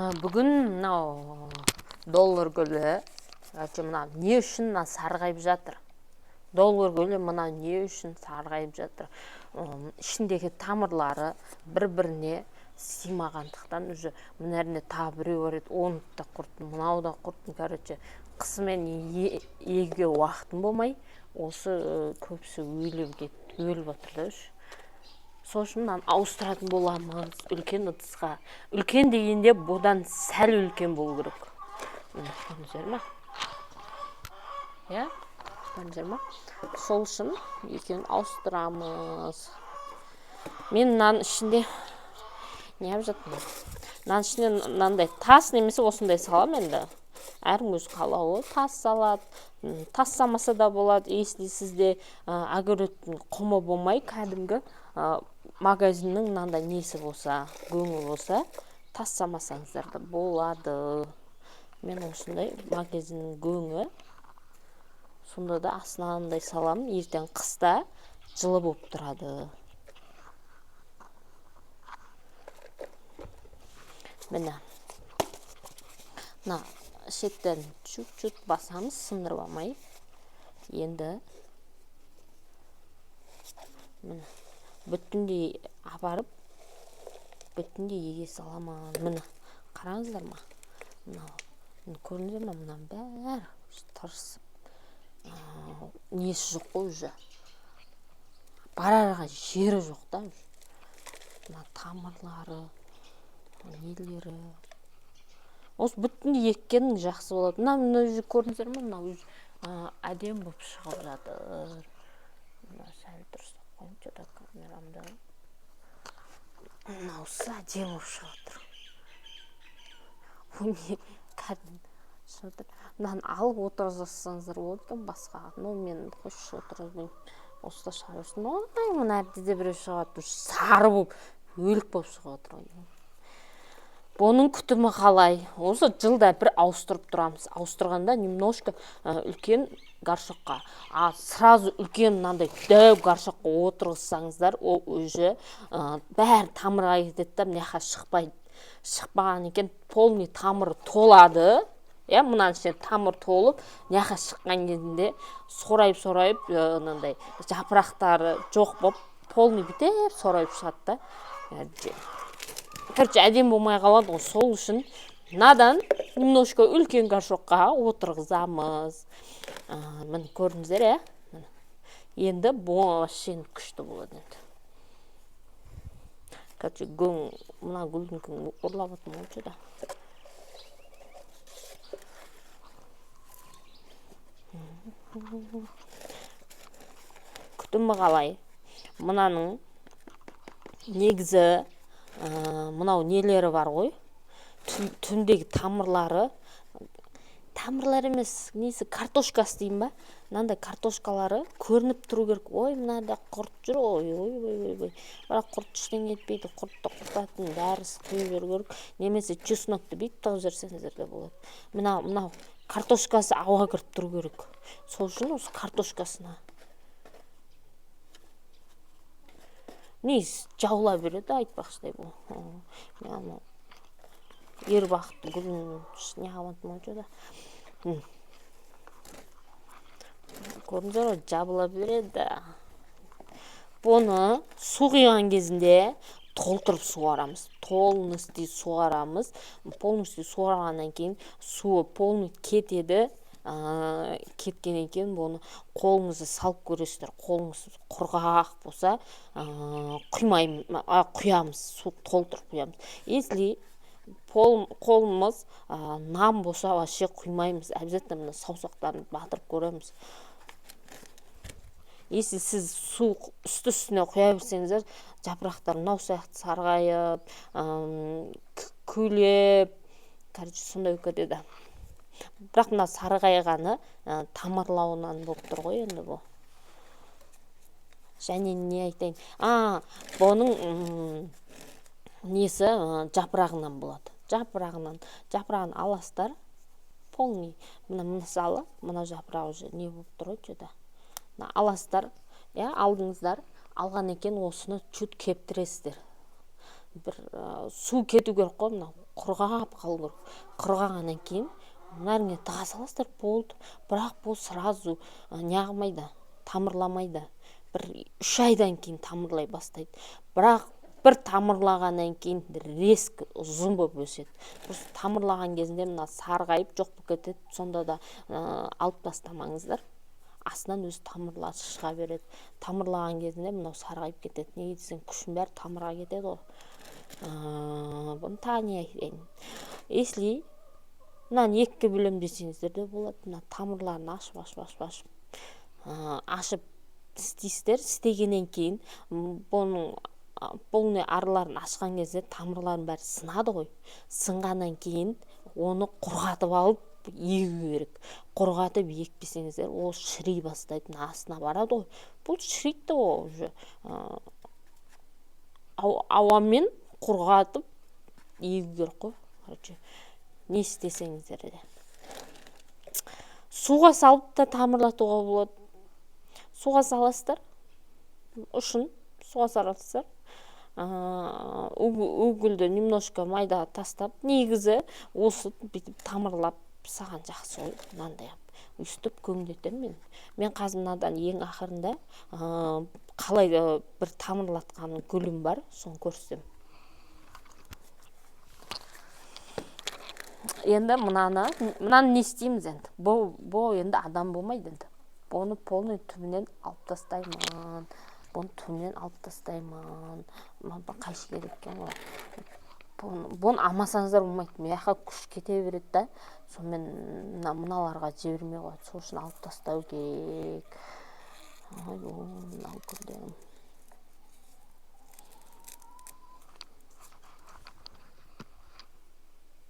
Бүгін мынау доллар гүлі мына не үшін сарғайып жатыр? Доллар гүлі мына не үшін сарғайып жатыр? Ішіндегі тамырлары бір-біріне сыймағандықтан уже мына тағы біреу бар еді, оны да құрттым, мынау да құрттым. Короче, қысымен егуге уақытым болмай, осы көбісі өліп отыр да. Сол үшін мынаны ауыстыратын боламыз үлкен ыдысқа. Үлкен дегенде бұдан сәл үлкен болу керек. Көрдіңіздер ме? Көрдіңіздер ме? Сол үшін екеуін ауыстырамыз. Мен мынаның ішінде не алып жаттым? Мынаның ішінде мынандай тас немесе осындай салам енді. Әркім өз қалауы тас салады. Тас самаса да болады. Если сізде огородтың құмы болмай, кәдімгі магазиннің мынандай несі болса, көңі болса, тас самасаңыздар да болады. Мен осындай магазиннің көңі. Сонда да астынан салам. Ертең қыста жылы болып тұрады. Міне. Мына шеттен чуть-чуть басамыз, сындырып алмай. Енді міне бүтіндей апарып, бүтіндей еге саламын. Міне, қараңыздар ма? Көрдіңіздер ме? Мына бәрі тырысып. Несі жоқ қой уже. Барарға жері жоқ та. Мына тамырлары, нелері. Осы бүтіндей еккенің жақсы болады. Мына уже көрдіңіздер ме? Мына әдем болып шығып жатыр. Мына сәл дұрыстап қойып жатыр камерамда. Мынаусы әдем болып шығып жатыр. Мынаны алып отырғызсаңыздар болады, басқа. Мен қойшы отырғызбаймын. Осыда шығарысын. Ой, мына әрде біреу шығады. Сары болып, өлік болып шығып жатыр. Бұның күтімі қалай? Осы жылда бір ауыстырып тұрамыз. Ауыстырғанда немножко үлкен горшокқа. Сразу үлкен мынандай дәу горшокқа отырғызсаңыздар, ол уже бәрі тамырға кетеді, мынақа шықпайды. Шықпаған екен, полный тамыры толады. Мынаның ішінде тамыр толып, мынақа шыққан кезінде сорайып, жапырақтары жоқ болып, полный бітеп сорайып шығады да. Короче, әдем болмай қалады. Сол үшін надан немножко үлкен горшокқа отырғызамыз. Міне көрдіңіздер, енді вообще күшті болады енді. Короче, мына гүлдің күн ұрлап атым олчы да. Күтімі қалай? Мынаның негізі мынау нелері бар ғой, түндегі тамырлары емес, несі картошкасы дейін ба, мынандай картошкалары көрініп тұру керек. Ой, мынада құрт жүр, ой. Бірақ құрт іштен кетпейді, құртты құртатын дәрісі құйып жүру керек. Немесе чеснокты бүйтіп тығып жіберсеңіздер де болады. Мынау картошкасы ауа кіріп тұру керек. Сол үшін осы картошкасына нейс жаула береді, айтпақшыдай бұл. Мен ер бақытты гүлін не қабантым олчы да. Көрдіңіздер, жабыла береді. Бұны су құйған кезінде толтырып суарамыз. Полностью суарамыз. Полностью суарғаннан кейін суы полный кетеді. Кеткеннен кейін бұны қолыңызды салып көресіздер. Қолыңыз құрғақ болса, құямыз, су толтырып құямыз. Если қолымыз нам болса, вообще құймаймыз. Обязательно саусақтарын батырып көреміз. Если сіз су үсті-үстіне құя берсеңіздер, жапырақтар мынау сияқты сарғайып, күлеп, короче, сондай өтеді. Бірақ мына сарғайғаны тамырлауынан болып тұр ғой енді бұл. Және не айтайын? Бұның несі жапырағынан болады. Жапырағын аластар. Полный. Мысалы, мына жапырақ уже не болып тұр ғой да. Аластар, алдыңыздар, алған екен осыны чүт кептіресіздер. Бір су кету керек қой, құрғап қалу керек. Құрғаннан кейін мынарыңе тыға саласыздар, болды. Бірақ бұл сразу неғылмайды, тамырламайды. Бір 3 айдан кейін тамырлай бастайды. Бірақ бір тамырлағаннан кейін резко ұзын болып өседі. Просто тамырлаған кезінде мына сарғайып жоқ болып кетеді. Сонда да алып тастамаңыздар. Астынан өзі тамырлар шыға береді. Тамырлаған кезінде мынау сарғайып кетеді. Неге десең, күшін бәрі тамырға кетеді ғой. Бұны тағы не айтайын. Если мынаны екіге бөлем десеңіздер де болады. Мына тамырларын ашып істейсіздер. Істегеннен кейін бұның полный араларын ашқан кезде тамырларын бәрі сынады ғой. Сынғаннан кейін оны құрғатып алып егу керек. Құрғатып екпесеңіздер, ол шірей бастайды, астына барады ғой. Бұл шірейді ғой уже. Ауамен құрғатып егу керек қой. Короче, не істесеңіздер де. Суға салып та тамырлатуға болады. Суға саласыздар. Ұшын суға саласыздар. Угілді немножко майда тастап, негізі осы бүйтіп тамырлап саған жақсы ғой. Мынандай үстіп көңдетем мен. Мен қазір мынадан ең ақырында қалай бір тамырлатқан гүлім бар, соны көрсетем. Енді мынаны не істейміз енді? Бұл енді адам болмайды енді. Бұны полный түбінен алып тастаймын. Қайшы керек екен ғой. Бұны алмасаңыздар болмайды. Мияққа күш кете береді да. Сонымен мыналарға жібермей қояды. Сол үшін алып тастау керек. Мынау гүлдерім.